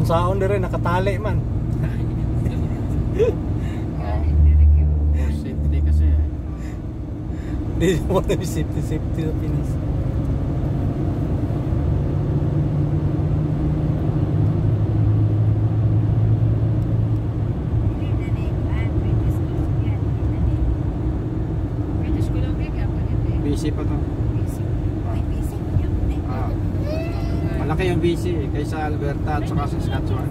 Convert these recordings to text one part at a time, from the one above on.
Unsaon dire nakatali man. For safety kasi. Di mo na safety sa Pinas. BC pa to. Malaki yung BC kaysa Alberta at saka Saskatchewan.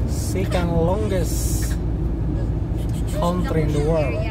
Second longest country in the world.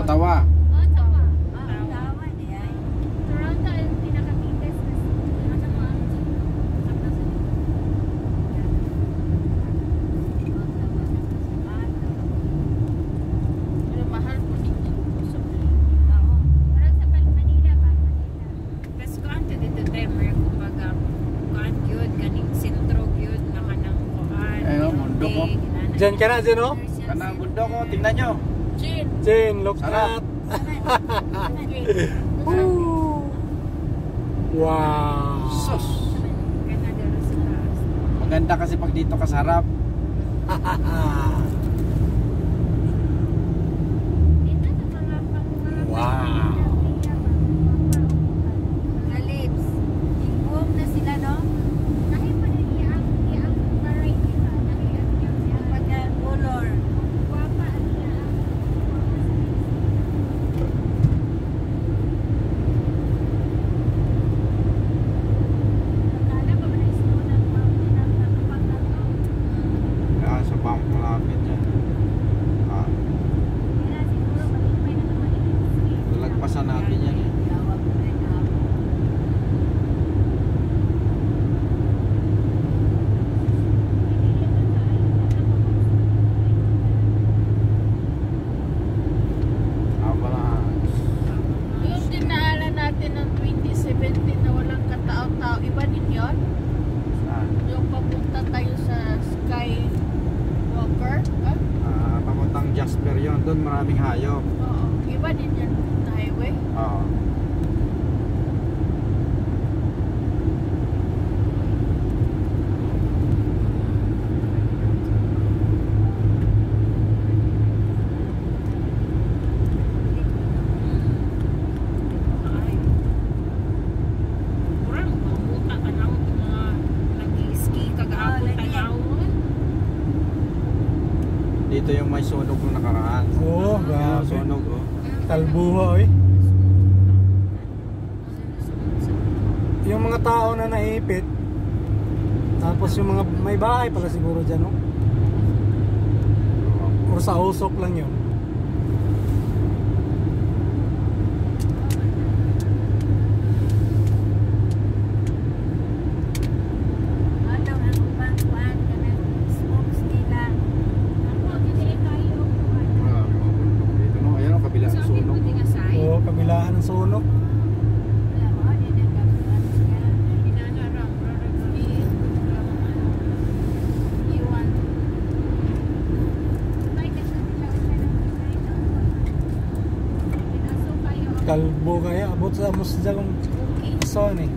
Ottawa. Diyan ka na, Jen, oh? Kanang bundok ko, tingnan nyo. Jen, look Sarap. at. Wow. Sus. Maganda kasi pag dito ka sa harap. Wow. Sa bump malapit yan. Lalagpasan natin yan eh. Yung dinaanan natin ng 2017 na walang katao-tao, iba din yun? Saan? Yung papunta tayo sa Skywalker? Papuntang Jasper yun. Doon maraming hayop. Oo. Iba din yan na highway? Oo. Dito yung may sunog nung nakaraan. Oh, grabe. Sunog oh. Talbuha, eh. Yung mga tao na naipit, tapos yung mga may bahay pala siguro dyan, no? Or sa usok lang yun. Dito no, ayan ang kabila ng sunog. Oo, kabilaan ng sunog. Kalbo kaya, abot sa musdalong son eh.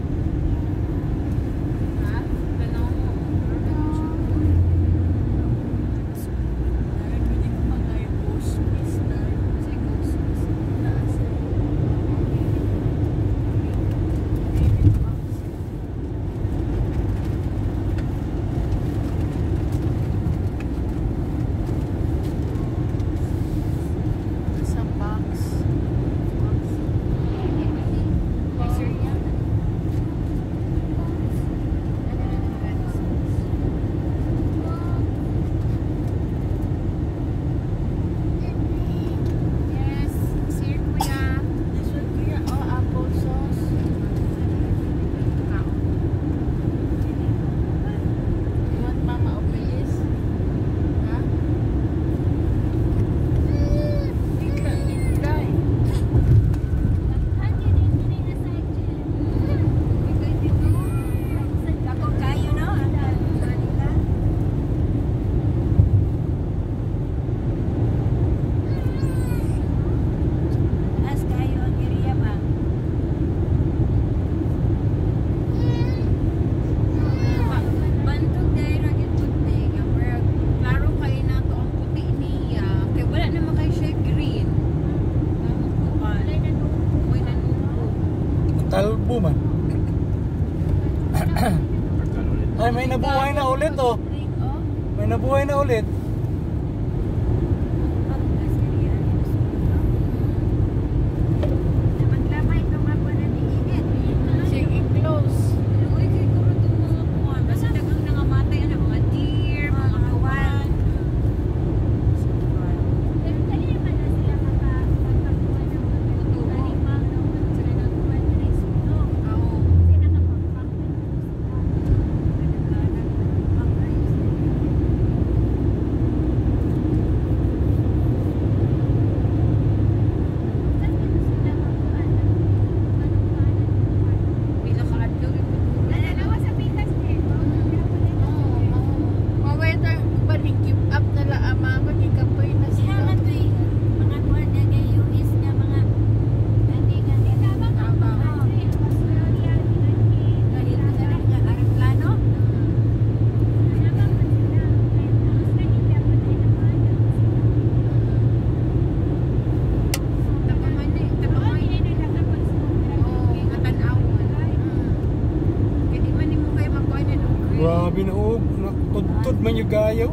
Talbo man. Ulit. Ay, may nabuhay na ulit oh. May nabuhay na ulit. Sige, close. Grabe na oh. Tudtod man yung gayaw.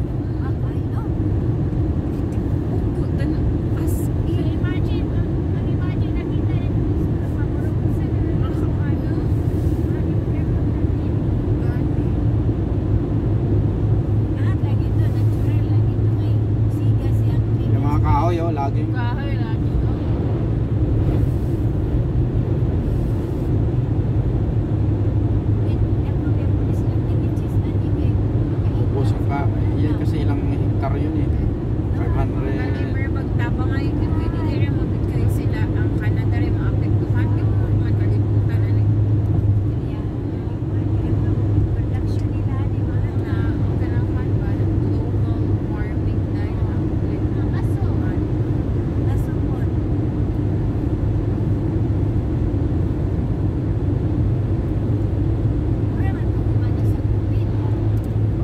Yung mga kahoy, oh, laging. Kahoy lagi. Busog pa. Yan kasi ilang hektar yun eh. 500.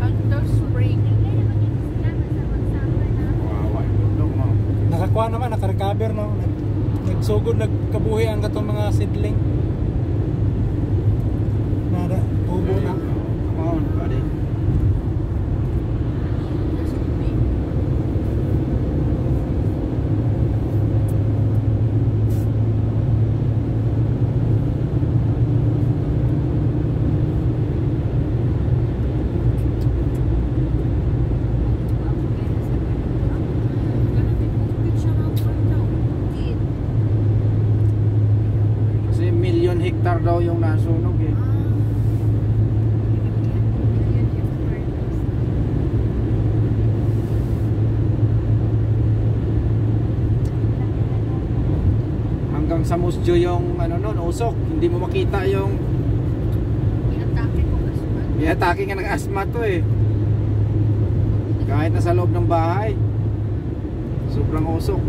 Factor spring. Kawawa yung bundok, no? Nakakuha naman, nakarecover no. Nagsugod, nagkabuhi ang katong mga seedling. Nada, tubo na. Come on, buddy. Kasi million hektar daw yung nasunog eh. Hanggang sa Musjo yung ano nun, usok. Hindi mo makita yung Inatake ko kasi man. i-atake nga ng asma to eh. Kahit nasa loob ng bahay. Sobrang usok.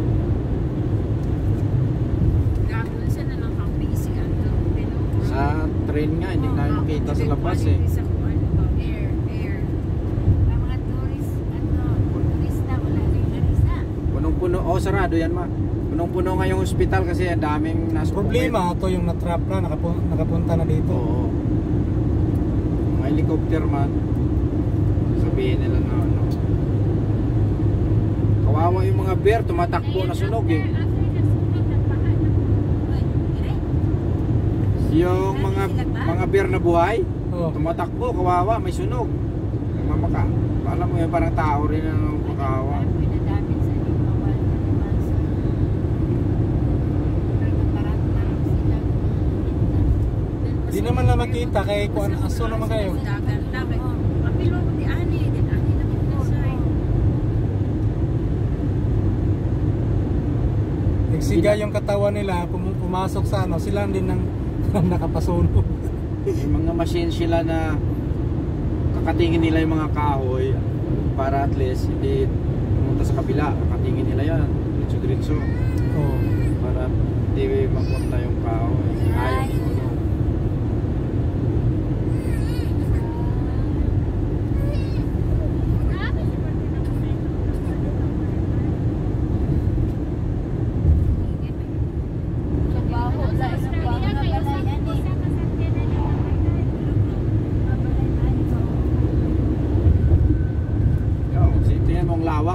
Sa train nga, hindi na makita sa labas eh. Punong-puno, oh sarado yan ma. Punong-puno nga yung hospital kasi ang daming nasa Problema ito yung natrap na, nakapunta na dito. Oo. Mga helicopter man. Sabihin nila na ano. Kawawa yung mga bear, tumatakbo na sunog eh. Yung mga bear na buhay, Oh. tumatakbo, kawawa, may sunog. Mamaka. Alam mo yun, parang tao rin ang makawa. Di naman na makita kay kuan aso naman kayo. Nagsiga yung katawan nila, pumasok sa ano, sila din nang nakapasunog. May mga machine sila na kakatingin nila yung mga kahoy para at least hindi pumunta sa kabila. Kakatingin nila yan, diretso-diretso. Oh. Para hindi mapunta yung kahoy. Ayaw ko.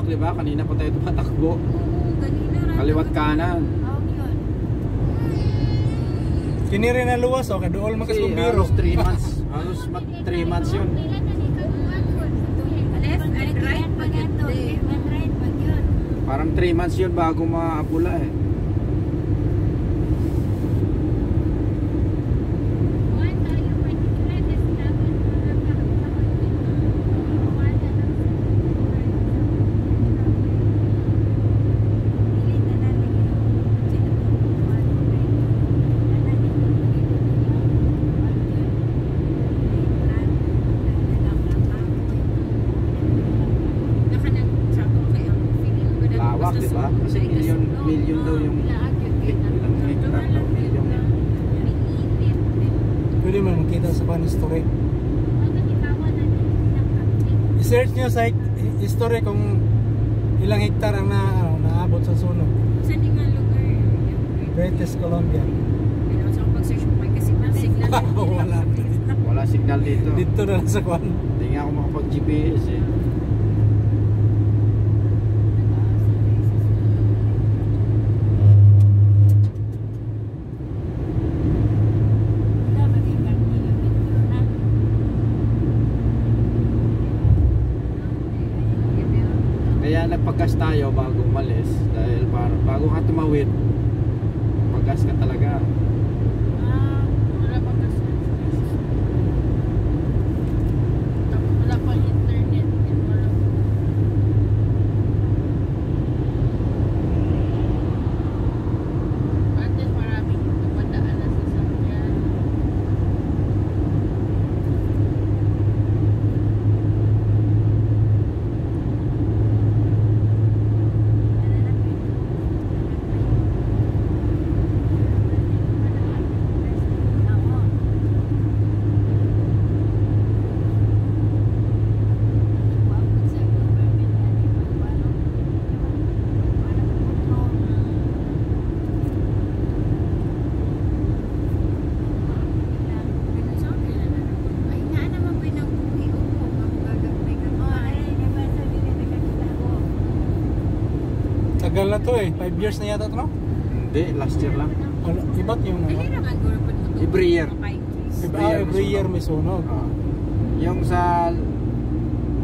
di ba? Kanina pa tayo tumatakbo. Oo, kanina. Kaliwat kanan. Oo, yun. Kini rin na luwas, okay, dool Kasi magkasumbiro. halos 3 months. Halos 3 months yun. Left and right pag ito. Left and right pag yun. Parang 3 months yun bago maapula eh. Lawak, di ba? Kasi million daw yung ilang hektar daw, million. Pwede mo makita sa pan history. I-search nyo sa history kung ilang hektar ang naabot sa sunog. Saan yung nga lugar? British Columbia. Kailangan sa pag-search mo kasi may signal. Wala. Wala signal dito. Dito na lang sa kwan. Hindi nga ako makapag-GPS eh. Kaya nagpaggas tayo bago umalis dahil bago ka tumawid, paggas ka talaga. Wala pa kasi. Wala pa internet. Wala pa. Pati maraming dumadaan na sa sasakyan. Ay, nga naman pinag-uwi ko kung gagawin ka. Tagal na to eh. 5 years na yata to, no? Hindi, last year lang. Iba't yung Ay, kailangan gawin pa ito. Every year. every year may sunog. Yung sa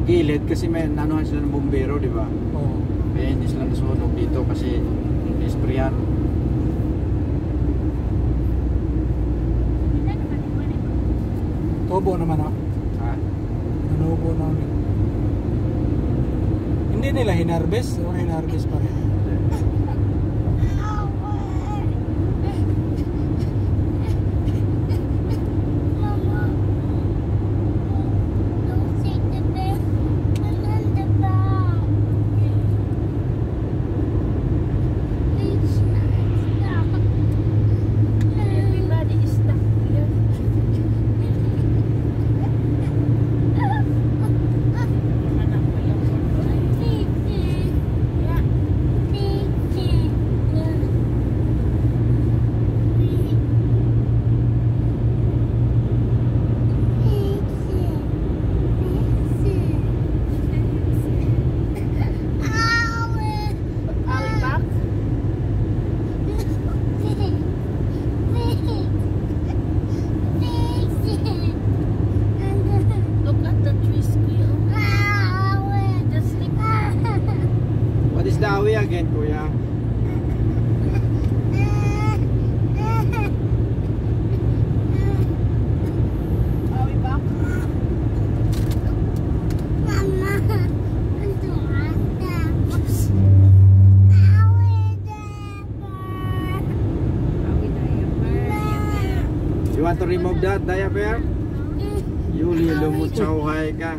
gilid kasi may nanuhan sila ng bumbero, di ba? Oh. Kaya hindi sila nasunog dito kasi isprayan. Tubo naman ako. Ah, Nanubo namin. Hindi nila hinarvest o hinarvest pa rin? Everybody is stuck here. Anak ko yung Are we back? Look at the trees, kuya. Just like what is the away again, kuya? are we back? You want to remove that diaper? Yuli, lumutsaw ka.